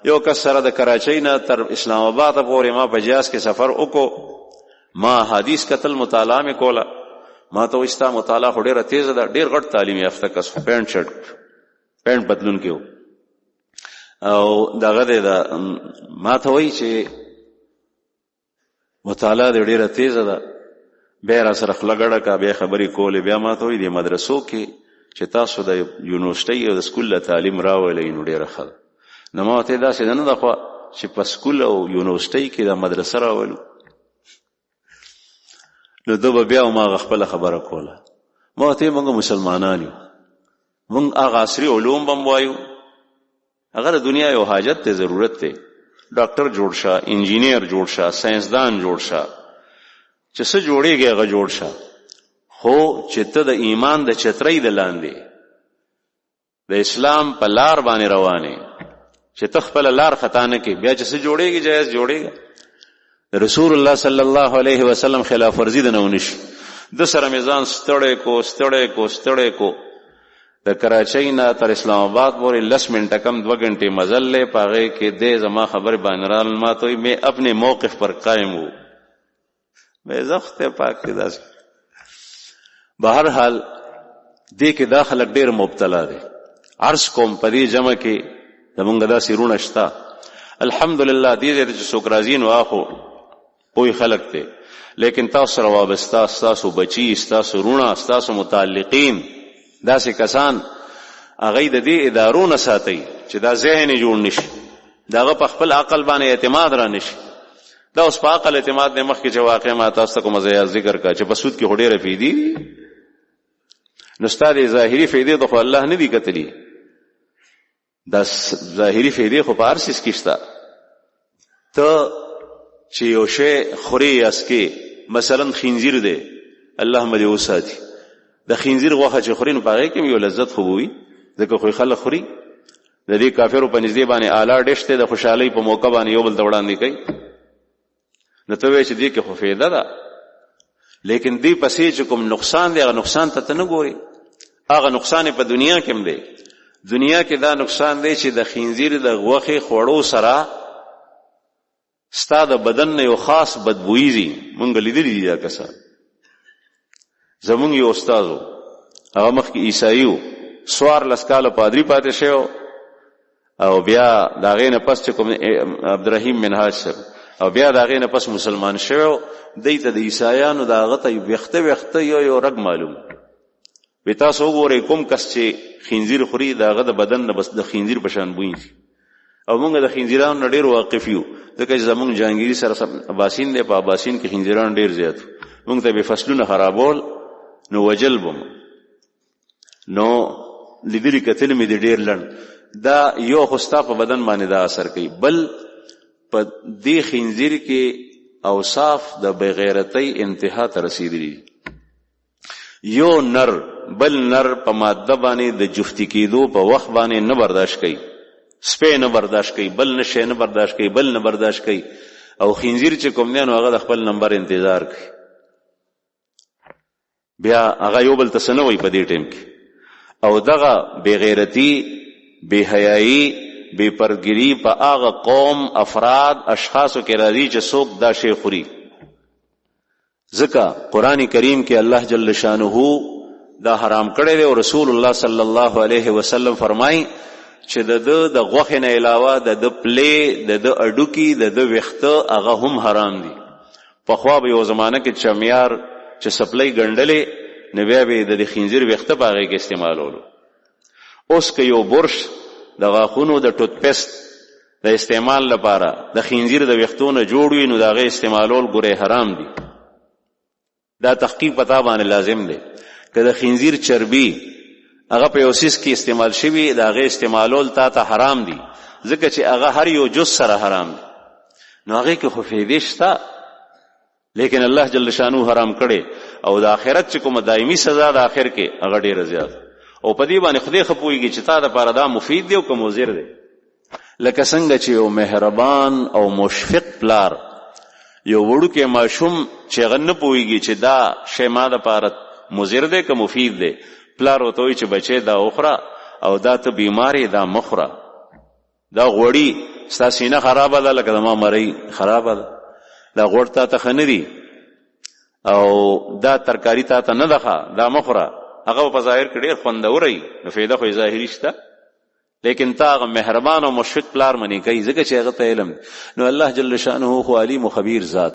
یو کس سره د کراچۍ نه تر اسلام آباد پورې ما په جهاز کې سفر وکړو، ما حدیث کتل، مطالعه مې کوله. ما ته وایي ستا مطالعه خو ډېره تیزه ده، ډېر غټ تعلیم یافته کس، پینټ شرټ پینټ بدلون کې و او دغه دی دا ما ته وایي چې مطالعه دې ډېره تیزه ده. بیا را سره خوله ګډه کا، بیا خبرې کولې. بیا ما ته وایي د مدرسو کې چې تاسو د یونیورسټۍ او د سکول له تعلیم راولئ نو ډېره ښه ده. نو ما ورته داسې نه ده خو چې په سکول او یونیورسټۍ کې د مدرسه راولو. نو ده به بیا ما خپله خبره کوله. ما ورته موږ مسلمانان یو، موږ هغه عصري علوم به هم وایو، هغه د دنیا یو حاجت ته ضرورت دی. ډاکټر جوړ شه، انجینیر جوړ شه، ساینسدان جوړ شه، چې څه جوړېږي هغه جوړ شه، خو چې ته د ایمان د چترۍ د لاندې د اسلام په لار باندې روانې، چې ته خپله لار خطا نه کې، بیا چې څه جوړېږي جایز جوړېږي. رسول الله صلی الله علیه وسلم خلاف ورزي د نه ونشي. د سره مې ځان ستړی کو د کراچۍ نه تر اسلام آباد پورې 10 منټه کم 2 घंटे مزل لے، په هغې کې دی زما خبر باندې رال. ما ته وایي میں اپنے موقف پر قائم ہوں. میں زخته پاک کې داسې. بهرحال دې کې دا خلک ډېر مبتلا دی. عرض کوم په دې جمع کې زمونږ داسې رونه شته الحمدلله. دې ځای ته چې څوک راځي نو هغه پوه خلک دی، لیکن تاسو سره وابسته ستاسو بچي، ستاسو رونه، ستاسو متعلقین، داسې کسان هغوی د دې ادارو نه ساتئ چې دا ذهن یې جوړ نشي، د هغه په خپل عقل باندې اعتماد را نشي. دا اوس په عقل اعتماد نه مخکې چې واقع ما تاسو ته کومه ځای ذکر کا چې په سود کې خو ډېره فایدې دي، نو ستا د ظاهري فایدې خو الله نه دي کتلي. دا ظاهري فایدې خو په هر څیز کې شته. ته چې یو شی خوري اسکې، مثلا خنزیر دی، الله مدې وساتي، د خنزیر غوښه چې خوري نو په هغې کې یو لذت خو به وي، ځکه خو خلک خوري. د دې کافرو په نږدې باندې اعلی ډش دی، د خوشحالۍ په موقع باندې یو بل ته وړاندې کوي. نو ته وایې چې دې کې خو فایده ده، لیکن دې پسې چې کوم نقصان دی هغه نقصان ته نه ګوري. هغه نقصان په دنیا کې هم دی. دنیا کې دا نقصان دی چې د خنزیر د غوښې خوړو سره ستا د بدن نه یو خاص بدبویي ځي. مونږ لیدلي دي دا کسان. زمونږ یو استاد و، هغه مخکې عیسایي و، 14 کاله پادري پاتې شوی او بیا د هغې نه پس چې کوم عبدالرحیم منهاج صاحب، او بیا د هغې نه پس مسلمان شوی. دی ته د عیسایانو د هغه ته ویښته یو رګ معلوم. وی تاسو وګورئ کوم کس چې خنزیر خوري د هغه د بدن نه بس د خنزیر په شان بوی شي. او موږ د خنزیرانو نه ډېر واقف یو، ځکه چې زموږ جهانګیري سره اباسین دی، په اباسین کې خنزیران ډېر زیات، موږ ته به فصلونه خرابول نو وجل بم. نو لیدلي کتل مې د ډېر لنډ دا یو خو ستا په بدن باندې دا اثر کوي، بل په دې خنزیر کې اوصاف د بغیرتۍ انتها ته رسیدلي. یو نر بل نر په ماده باندې د جفتی کېدو په وخت باندې نه برداشت کوي، سپی نه برداشت کوي، بل نشی نه برداشت کوي، بل نه برداشت کوي. او خنزیر چې کوم دی نو هغه د خپل نمبر انتظار کوي، بیا هغه یو بل ته څه نه وایي په دې ټیم کې. او دغه بېغیرتي، بېحیایي، بېپرګري په هغه قوم، افراد، اشخاصو کې راځي چې څوک دا شی خوري. ځکه قرآن کریم کې الله جل شانه دا حرام کړی دی او رسول الله صلی الله علیه وسلم فرمایي چې د ده د غوښې نه علاوه د ده پلې، د ده اډوکي، د ده ویښته هغه هم حرام دي. پخوا به یو زمانه کې چمیار چې سپلۍ ګنډلې نو بیا به د خنزیر ویښته په هغې کې استعمالولو. اوس که یو برش د غاښونو د ټوت پیسټ د استعمال لپاره د خنزیر د ویښتو نه جوړ وي نو د هغې استعمالول ګورې حرام دي. دا تحقیق پتا باندې لازم دی. که د خنزیر چربي هغه په یو څیز کې استعمال شوي د هغې استعمالول تا ته حرام دي، ځکه چې هغه هر یو جز سره حرام دي. نو هغې کې خو فایدې شته، لیکن الله جل شانو حرام کړي. او د آخرت چې کومه دایمي سزا د آخر کې هغه ډېره زیات. او په دې باندې خدای ښه پوهېږي چې تا دپاره دا مفید دی او که مضر دی. لکه څنګه چې یو مهربان او مشفق پلار یو وړوکی ماشوم چې هغه نه پوهېږي چې دا شی ما دپاره مضر دی که مفید دی، پلار ورته وایي چې بچی دا وخوره او دا ته بیمار یې دا مه خوره، دا غوړي ستا سینه خرابه ده لکه زما مرۍ خرابه ده، دا غوړ تا ته ښه نه دي او دا ترکاري تا ته نه ده ښه، دا مه خوره. هغه په ظاهر کې ډېر خوندور وي، نو فایده خو یې ظاهري شته، لیکن تا هغه مهربان او مشفق پلار منې کوي ځکه چې هغه ته علم. نو الله جل شانه خو علیم و خبیر ذات